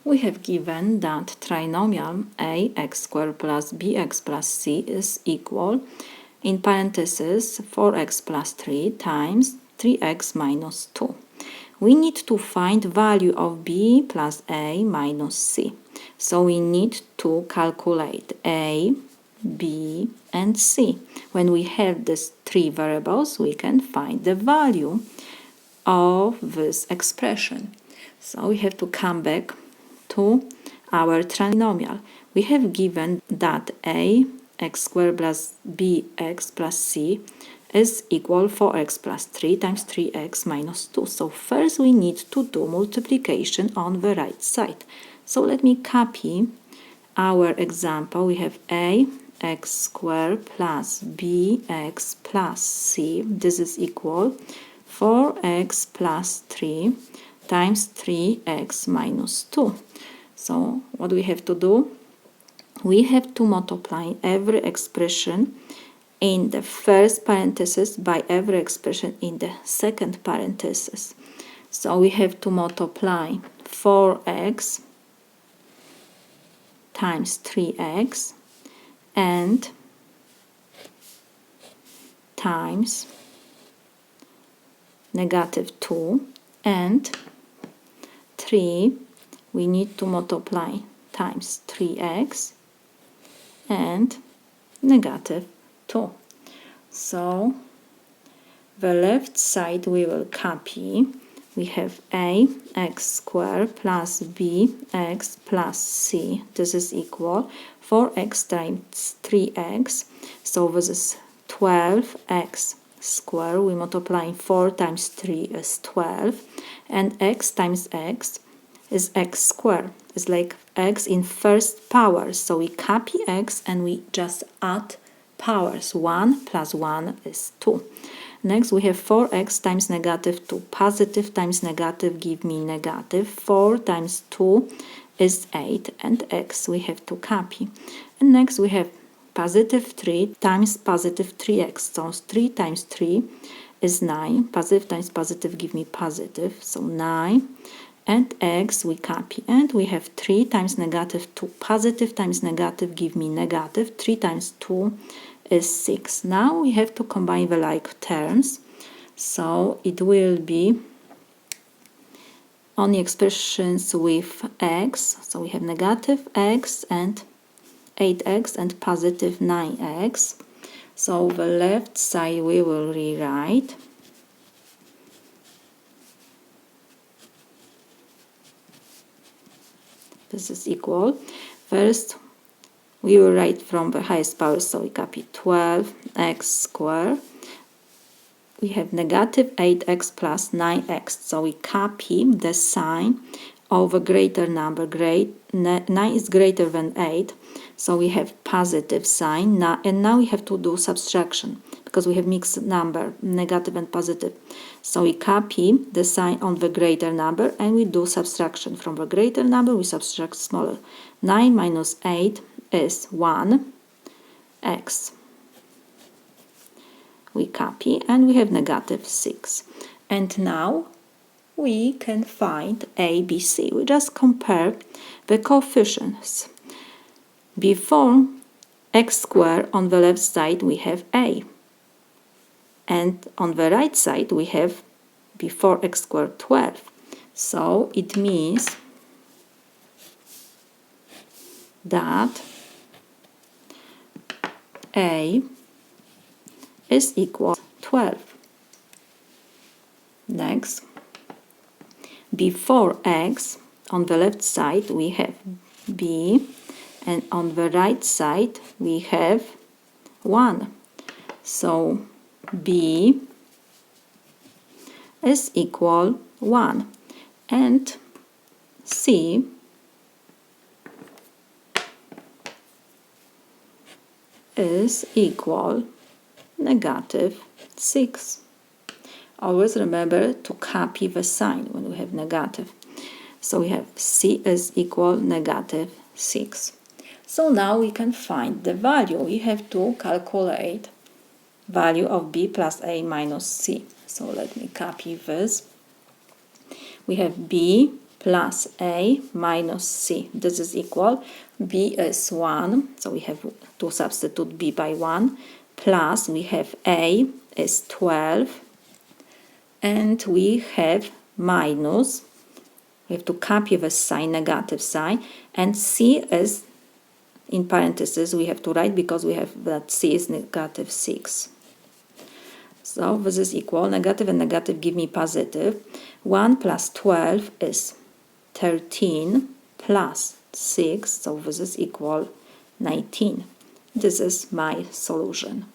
we have given that trinomial ax squared plus bx plus c is equal, in parentheses, 4x plus 3 times 3x minus 2. We need to find value of b plus a minus c. So we need to calculate a, b, and c. When we have these three variables, we can find the value of this expression. So we have to come back to our trinomial. We have given that a x squared plus bx plus c is equal 4x plus 3 times 3x minus 2. So first we need to do multiplication on the right side. So let me copy our example. We have a x squared plus bx plus c. This is equal 4x plus 3 times 3x minus 2. So what we have to do? We have to multiply every expression in the first parenthesis by every expression in the second parenthesis. So we have to multiply 4x times 3x and times negative 2 and 3 we need to multiply times 3x and negative 2. So the left side we will copy. We have a x squared plus bx plus c. This is equal 4x times 3x. So this is 12x squared. We multiply 4 times 3 is 12. And x times x is x squared. It's like x in first power. So we copy x and we just add powers. 1 plus 1 is 2. Next we have 4x times negative 2. Positive times negative give me negative. 4 times 2 is 8 and x we have to copy. And next we have positive 3 times positive 3x. So 3 times 3 is 9. Positive times positive give me positive. So 9 and x we copy. And we have 3 times negative 2. Positive times negative give me negative. 3 times 2 is 6. Now we have to combine the like terms. So it will be only expressions with x. So we have negative x and 8x and positive 9x. So the left side we will rewrite. This is equal. First we will write from the highest power, so we copy 12x squared. We have negative 8x plus 9x, so we copy the sign of a greater number. 9 is greater than 8, so we have positive sign. And now we have to do subtraction because we have mixed number, negative and positive. So we copy the sign on the greater number and we do subtraction. From the greater number we subtract smaller. 9 minus 8 is 1x. We copy and we have negative 6. And now we can find a, b, c. We just compare the coefficients. Before x squared on the left side we have a. And on the right side we have before x squared 12. So it means that a is equal to 12. Next, before x on the left side we have b and on the right side we have 1. So b is equal 1 and c is equal negative 6. Always remember to copy the sign when we have negative. So we have c is equal negative 6. So now we can find the value. We have to calculate value of b plus a minus c. So let me copy this. We have b plus A minus C. This is equal, B is 1, so we have to substitute B by 1, plus we have A is 12, and we have minus, we have to copy the sign, negative sign, and C is in parentheses we have to write because we have that C is negative 6. So this is equal, negative and negative give me positive. 1 plus 12 is 13 plus 6, so this is equal 19. This is my solution.